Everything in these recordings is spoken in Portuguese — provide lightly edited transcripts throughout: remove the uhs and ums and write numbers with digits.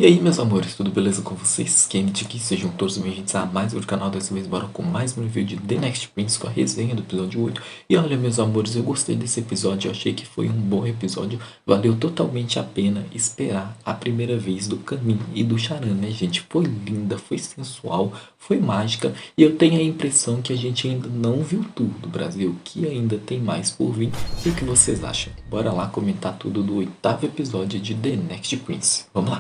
E aí meus amores, tudo beleza com vocês? Kennedy aqui, sejam todos bem-vindos a mais um canal. Dessa vez bora com mais um review de The Next Prince, com a resenha do episódio 8. E olha meus amores, eu gostei desse episódio, eu achei que foi um bom episódio. Valeu totalmente a pena esperar a primeira vez do Kanin e do Charan, né gente? Foi linda, foi sensual, foi mágica. E eu tenho a impressão que a gente ainda não viu tudo, Brasil, que ainda tem mais por vir. E o que vocês acham? Bora lá comentar tudo do 8º episódio de The Next Prince. Vamos lá!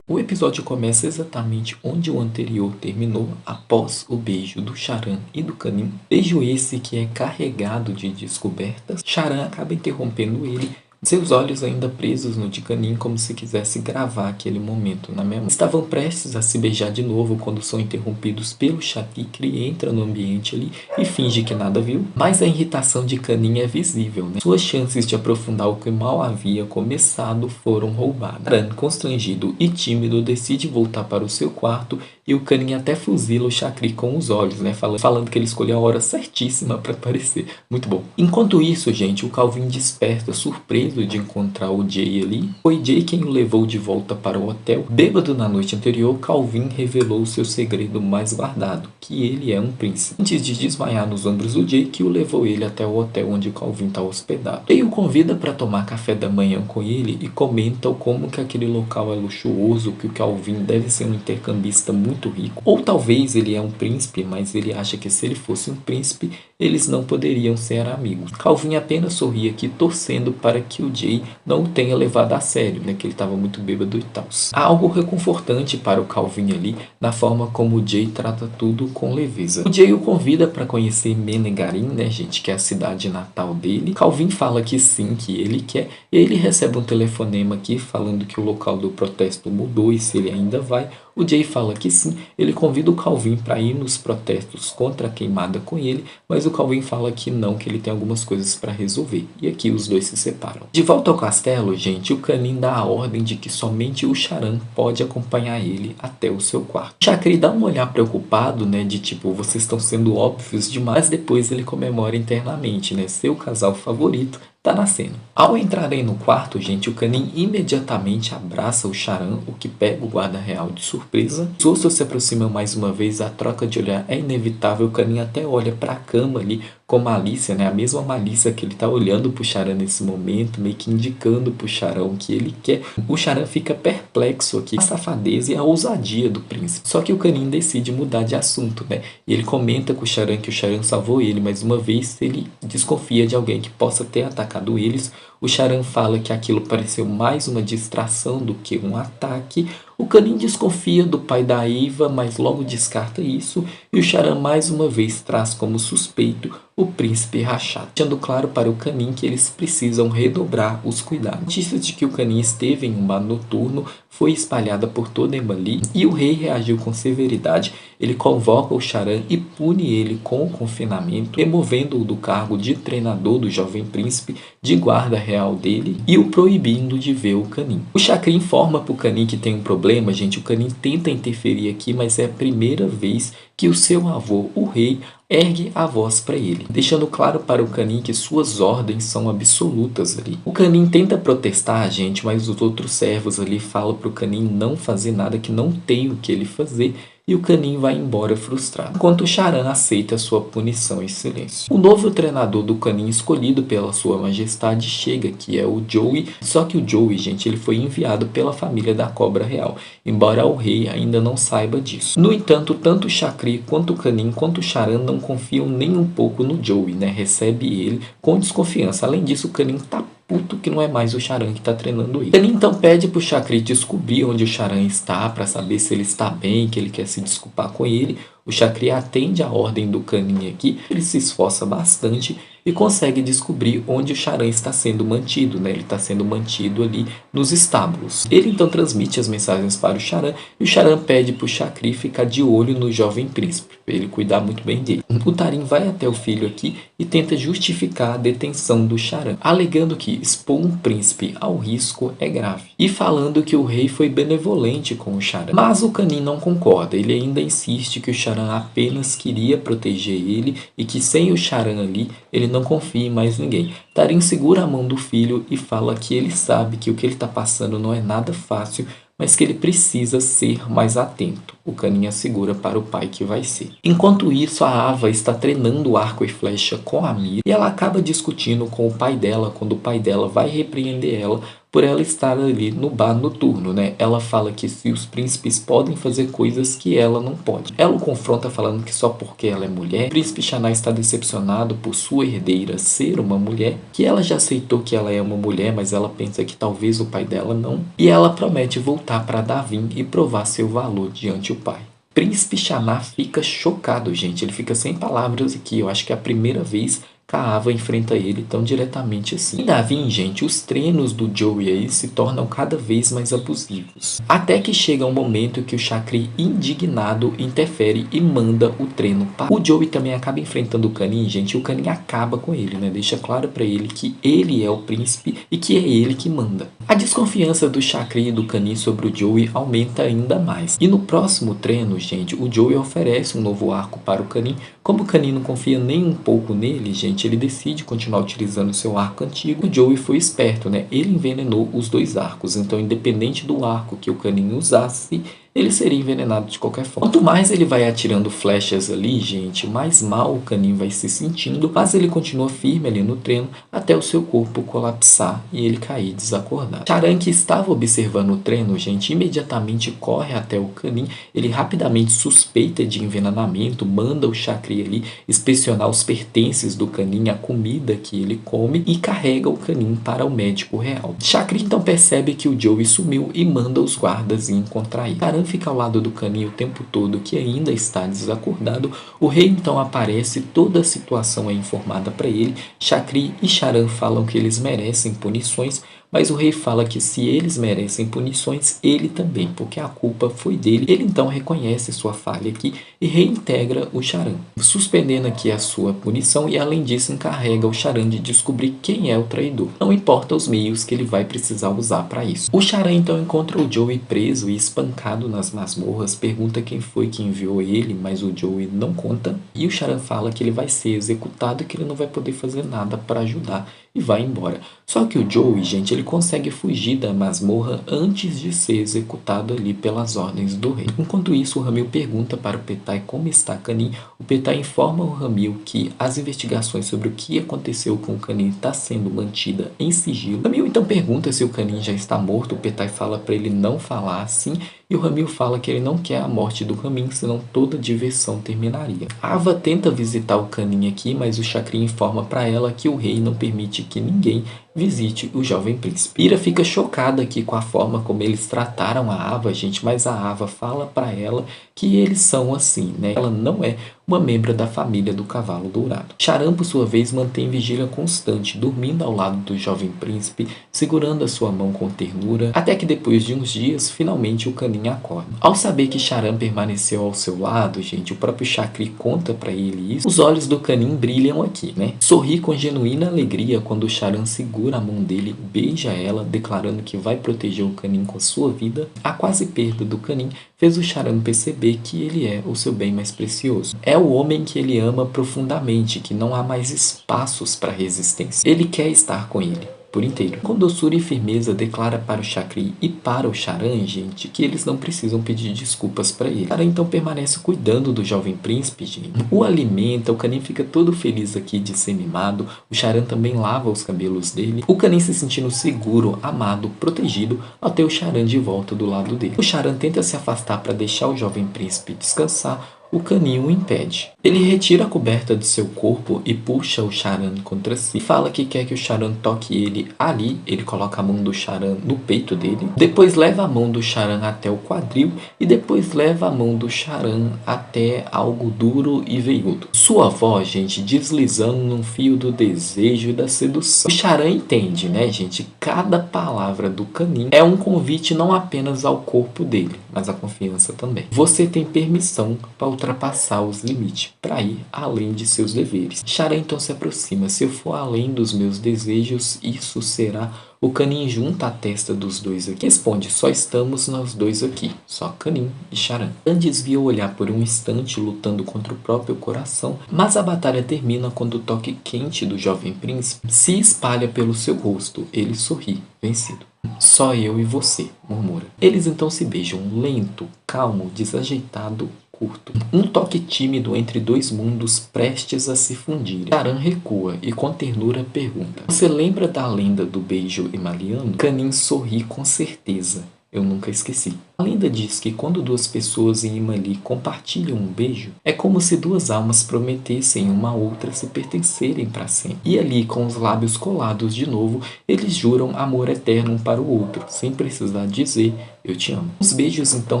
O episódio começa exatamente onde o anterior terminou, após o beijo do Charan e do Kanin. Beijo esse que é carregado de descobertas. Charan acaba interrompendo ele, seus olhos ainda presos no de Kanin, como se quisesse gravar aquele momento na memória. Estavam prestes a se beijar de novo quando são interrompidos pelo Shakri, que entra no ambiente ali e finge que nada viu. Mas a irritação de Kanin é visível, né? Suas chances de aprofundar o que mal havia começado foram roubadas. Charan, constrangido e tímido, decide voltar para o seu quarto e o Kanin até fuzila o Shakri com os olhos, né? Falando que ele escolheu a hora certíssima para aparecer. Muito bom. Enquanto isso, gente, o Calvin desperta surpreso de encontrar o Jay ali. Foi Jay quem o levou de volta para o hotel. Bêbado na noite anterior, Calvin revelou seu segredo mais guardado, que ele é um príncipe. Antes de desmaiar nos ombros do Jay, que o levou ele até o hotel onde Calvin está hospedado. Jay o convida para tomar café da manhã com ele e comenta como que aquele local é luxuoso, que o Calvin deve ser um intercambista muito rico. Ou talvez ele é um príncipe, mas ele acha que se ele fosse um príncipe, eles não poderiam ser amigos. Calvin apenas sorri aqui, torcendo para que o Jay não o tenha levado a sério, né, que ele estava muito bêbado e tal. Há algo reconfortante para o Calvin ali, na forma como o Jay trata tudo com leveza. O Jay o convida para conhecer Menegarin, né, gente, que é a cidade natal dele. Calvin fala que sim, que ele quer. E ele recebe um telefonema aqui falando que o local do protesto mudou e se ele ainda vai. O Jay fala que sim, ele convida o Calvin para ir nos protestos contra a queimada com ele, mas o Calvin fala que não, que ele tem algumas coisas para resolver. E aqui os dois se separam. De volta ao castelo, gente, o Kanin dá a ordem de que somente o Charan pode acompanhar ele até o seu quarto. O Shakri dá um olhar preocupado, né, de tipo, vocês estão sendo óbvios demais. Depois ele comemora internamente, né, seu casal favorito tá nascendo. Ao entrarem no quarto, gente, o Kanin imediatamente abraça o Charan, o que pega o guarda real de surpresa. Os ossos se aproximam mais uma vez, a troca de olhar é inevitável. O Kanin até olha para a cama ali com malícia, né? A mesma malícia que ele tá olhando pro Charan nesse momento, meio que indicando pro Charan o que ele quer. O Charan fica perplexo aqui com a safadeza e a ousadia do príncipe. Só que o Kanin decide mudar de assunto, né? E ele comenta com o Charan que o Charan salvou ele, mas uma vez ele desconfia de alguém que possa ter atacado eles. O Charan fala que aquilo pareceu mais uma distração do que um ataque. O Kanin desconfia do pai da Eva, mas logo descarta isso. E o Charan mais uma vez traz como suspeito o príncipe Rashad, deixando claro para o Kanin que eles precisam redobrar os cuidados. A notícia de que o Kanin esteve em um bar noturno foi espalhada por toda Emily e o rei reagiu com severidade. Ele convoca o Charan e pune ele com o confinamento, removendo-o do cargo de treinador do jovem príncipe, de guarda real dele e o proibindo de ver o Kanin. O Shakri informa para o Kanin que tem um problema, gente. O Kanin tenta interferir aqui, mas é a primeira vez que o seu avô, o rei, ergue a voz para ele, deixando claro para o Kanin que suas ordens são absolutas ali. O Kanin tenta protestar, gente, mas os outros servos ali falam para o Kanin não fazer nada, que não tem o que ele fazer. E o Kanin vai embora frustrado, enquanto o Charan aceita sua punição em silêncio. O novo treinador do Kanin escolhido pela sua majestade chega, que é o Joey. Só que o Joey, gente, ele foi enviado pela família da Cobra Real, embora o rei ainda não saiba disso. No entanto, tanto o Shakri quanto o Kanin quanto o Charan não confiam nem um pouco no Joey, né? Recebe ele com desconfiança. Além disso, o Kanin tá puto que não é mais o Charan que está treinando ele. Ele então pede pro Shakri descobrir onde o Charan está para saber se ele está bem, que ele quer se desculpar com ele. O Shakri atende a ordem do Kanin aqui, ele se esforça bastante e consegue descobrir onde o Charan está sendo mantido, né? Ele está sendo mantido ali nos estábulos. Ele então transmite as mensagens para o Charan e o Charan pede para o Shakri ficar de olho no jovem príncipe. ele cuidar muito bem dele. O Tarim vai até o filho aqui e tenta justificar a detenção do Charan, alegando que expor um príncipe ao risco é grave e falando que o rei foi benevolente com o Charan. Mas o Canin não concorda, ele ainda insiste que o Charan apenas queria proteger ele e que sem o Charan ali ele não confia em mais ninguém. Tarim segura a mão do filho e fala que ele sabe que o que ele está passando não é nada fácil, mas que ele precisa ser mais atento. O Canin assegura para o pai que vai ser. Enquanto isso, a Ava está treinando o arco e flecha com a Mira e ela acaba discutindo com o pai dela quando o pai dela vai repreender ela por ela estar ali no bar noturno, né? Ela fala que se os príncipes podem fazer coisas que ela não pode. Ela o confronta falando que só porque ela é mulher, o príncipe Xaná está decepcionado por sua herdeira ser uma mulher, que ela já aceitou que ela é uma mulher, mas ela pensa que talvez o pai dela não, e ela promete voltar para Davin e provar seu valor diante o pai. Príncipe Xaná fica chocado, gente. Ele fica sem palavras aqui. Eu acho que é a primeira vez que a Ava enfrenta ele tão diretamente assim. Em Davin, gente, os treinos do Joey aí se tornam cada vez mais abusivos. Até que chega um momento que o Chakri, indignado, interfere e manda o treino parar. O Joey também acaba enfrentando o Canin, gente, e o Canin acaba com ele, né? Deixa claro pra ele que ele é o príncipe e que é ele que manda. A desconfiança do Chakri e do Canin sobre o Joey aumenta ainda mais. E no próximo treino, gente, o Joey oferece um novo arco para o Canin. Como o Canin não confia nem um pouco nele, gente, ele decide continuar utilizando seu arco antigo. O Joey foi esperto, né? Ele envenenou os dois arcos, então independente do arco que o Canin usasse, ele seria envenenado de qualquer forma. Quanto mais ele vai atirando flechas ali, gente, mais mal o Canin vai se sentindo, mas ele continua firme ali no treino até o seu corpo colapsar e ele cair desacordado. Charan, que estava observando o treino, gente, imediatamente corre até o Canin, ele rapidamente suspeita de envenenamento, manda o Chakri ali inspecionar os pertences do Canin, a comida que ele come, e carrega o Canin para o médico real. Chakri então percebe que o Joey sumiu e manda os guardas ir encontrar ele. Charan fica ao lado do Canin o tempo todo, que ainda está desacordado. O rei então aparece, toda a situação é informada para ele. Chakri e Charan falam que eles merecem punições, mas o rei fala que se eles merecem punições, ele também, porque a culpa foi dele. Ele então reconhece sua falha aqui e reintegra o Charan, suspendendo aqui a sua punição e além disso encarrega o Charan de descobrir quem é o traidor. Não importa os meios que ele vai precisar usar para isso. O Charan então encontra o Joey preso e espancado nas masmorras, pergunta quem foi que enviou ele, mas o Joey não conta. E o Charan fala que ele vai ser executado e que ele não vai poder fazer nada para ajudar e vai embora. Só que o Joey, gente, ele consegue fugir da masmorra antes de ser executado ali pelas ordens do rei. Enquanto isso, o Ramil pergunta para o Petai como está Canin. O Petai informa o Ramil que as investigações sobre o que aconteceu com o Canin está sendo mantida em sigilo. O Ramil então pergunta se o Canin já está morto. O Petai fala para ele não falar assim. E o Ramil fala que ele não quer a morte do Ramin, senão toda a diversão terminaria. Ava tenta visitar o Canin aqui, mas o Chakri informa para ela que o rei não permite que ninguém visite o jovem príncipe. Ira fica chocada aqui com a forma como eles trataram a Ava, gente, mas a Ava fala para ela que eles são assim, né? Ela não é uma membro da família do Cavalo Dourado. Charan, por sua vez, mantém vigília constante, dormindo ao lado do jovem príncipe, segurando a sua mão com ternura, até que depois de uns dias, finalmente o Canin acorda. Ao saber que Charan permaneceu ao seu lado, gente, o próprio Chakri conta para ele isso. Os olhos do Canin brilham aqui, né? Sorri com genuína alegria quando Charan segura a mão dele, beija ela, declarando que vai proteger o Canin com a sua vida. A quase perda do Canin fez o Charan perceber que ele é o seu bem mais precioso. É o homem que ele ama profundamente, que não há mais espaços para resistência. Ele quer estar com ele por inteiro. Com doçura e firmeza declara para o Chakri e para o Charan, gente, que eles não precisam pedir desculpas para ele. Charan então permanece cuidando do jovem príncipe, gente. O alimenta, o Canin fica todo feliz aqui de ser mimado. O Charan também lava os cabelos dele. O Canin se sentindo seguro, amado, protegido, até o Charan de volta do lado dele. O Charan tenta se afastar para deixar o jovem príncipe descansar. O Canin o impede. Ele retira a coberta de seu corpo e puxa o Charan contra si. Fala que quer que o Charan toque ele ali. Ele coloca a mão do Charan no peito dele. Depois leva a mão do Charan até o quadril. E depois leva a mão do Charan até algo duro e veiudo. Sua voz, gente, deslizando num fio do desejo e da sedução. O Charan entende, né, gente? Cada palavra do Canin é um convite não apenas ao corpo dele, mas à confiança também. Você tem permissão para ultrapassar os limites, para ir além de seus deveres. Charan então se aproxima. Se eu for além dos meus desejos, isso será... O Canin junta a testa dos dois aqui. Responde, só estamos nós dois aqui. Só Canin e Charan. Charan desvia o olhar por um instante, lutando contra o próprio coração. Mas a batalha termina quando o toque quente do jovem príncipe se espalha pelo seu rosto. Ele sorri, vencido. Só eu e você, murmura. Eles então se beijam, lento, calmo, desajeitado, curto. Um toque tímido entre dois mundos prestes a se fundirem. Charan recua e com ternura pergunta: você lembra da lenda do beijo himaliano? Canin sorri com certeza. Eu nunca esqueci. A lenda diz que quando duas pessoas em Imali compartilham um beijo, é como se duas almas prometessem uma a outra se pertencerem para sempre. E ali, com os lábios colados de novo, eles juram amor eterno um para o outro, sem precisar dizer eu te amo. Os beijos então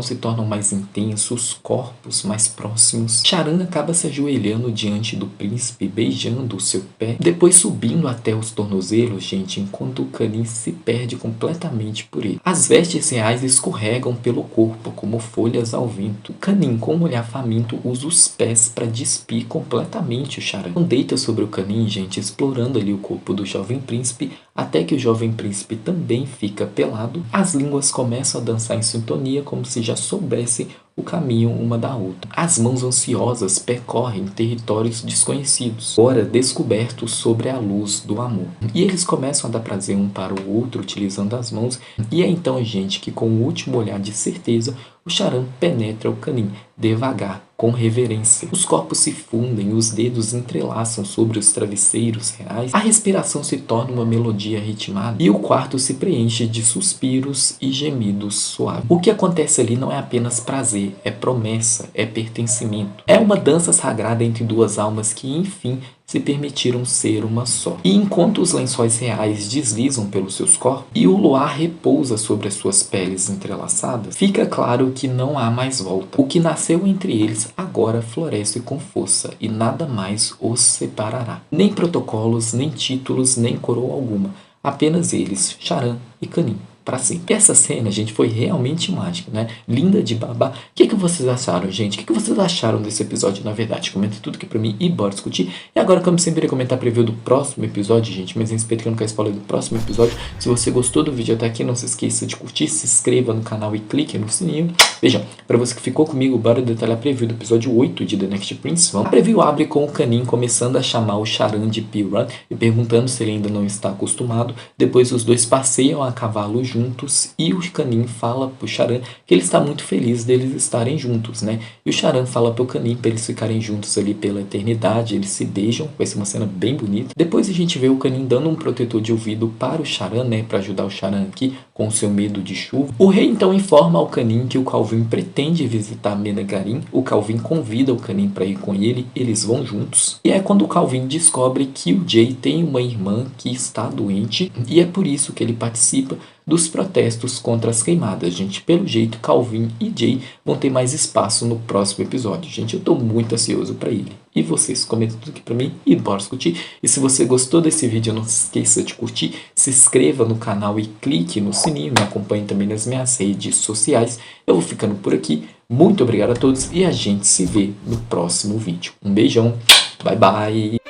se tornam mais intensos, corpos mais próximos. Charan acaba se ajoelhando diante do príncipe, beijando o seu pé, depois subindo até os tornozelos, gente, enquanto o Canin se perde completamente por ele. As vestes reais escorregam pelo corpo como folhas ao vento. Canin, com um olhar faminto, usa os pés para despir completamente o Charan. Deita sobre o Canin, gente, explorando ali o corpo do jovem príncipe, até que o jovem príncipe também fica pelado. As línguas começam a dançar em sintonia, como se já soubessem o caminho uma da outra. As mãos ansiosas percorrem territórios desconhecidos, ora descobertos sobre a luz do amor. E eles começam a dar prazer um para o outro, utilizando as mãos. E é então, gente, que com o último olhar de certeza, o Charan penetra o Canin, devagar, com reverência. Os corpos se fundem, os dedos entrelaçam sobre os travesseiros reais, a respiração se torna uma melodia ritmada e o quarto se preenche de suspiros e gemidos suaves. O que acontece ali não é apenas prazer, é promessa, é pertencimento. É uma dança sagrada entre duas almas que, enfim, se permitiram ser uma só. E enquanto os lençóis reais deslizam pelos seus corpos e o luar repousa sobre as suas peles entrelaçadas, fica claro que não há mais volta. O que nasceu entre eles agora floresce com força e nada mais os separará. Nem protocolos, nem títulos, nem coroa alguma. Apenas eles, Charan e Canin. Para sempre. Essa cena, gente, foi realmente mágica, né? Linda de babá. O que vocês acharam, gente? O que vocês acharam desse episódio, na verdade? Comenta tudo aqui pra mim e bora discutir. E agora, como sempre, irei comentar a preview do próximo episódio, gente. Mas em respeito que eu não quero spoiler do próximo episódio. Se você gostou do vídeo até aqui, não se esqueça de curtir, se inscreva no canal e clique no sininho. Vejam, para você que ficou comigo, bora detalhar a preview do episódio 8 de The Next Prince. Vamos. A preview abre com o Canin começando a chamar o Charan de P-Run e perguntando se ele ainda não está acostumado. Depois os dois passeiam a cavalo juntos e o Canin fala pro Charan que ele está muito feliz deles estarem juntos, né? E o Charan fala pro Canin para eles ficarem juntos ali pela eternidade, eles se beijam, vai ser uma cena bem bonita. Depois a gente vê o Canin dando um protetor de ouvido para o Charan, né? Para ajudar o Charan aqui com o seu medo de chuva. O rei então informa ao Canin que o Calvin pretende visitar Menegarin. O Calvin convida o Canin para ir com ele, eles vão juntos. E é quando o Calvin descobre que o Jay tem uma irmã que está doente e é por isso que ele participa dos protestos contra as queimadas, gente. Pelo jeito, Calvin e Jay vão ter mais espaço no próximo episódio, gente. Eu tô muito ansioso para ele. E vocês, comentem tudo aqui pra mim e bora discutir. E se você gostou desse vídeo, não se esqueça de curtir, se inscreva no canal e clique no sininho. Me acompanhe também nas minhas redes sociais. Eu vou ficando por aqui. Muito obrigado a todos e a gente se vê no próximo vídeo. Um beijão, bye bye!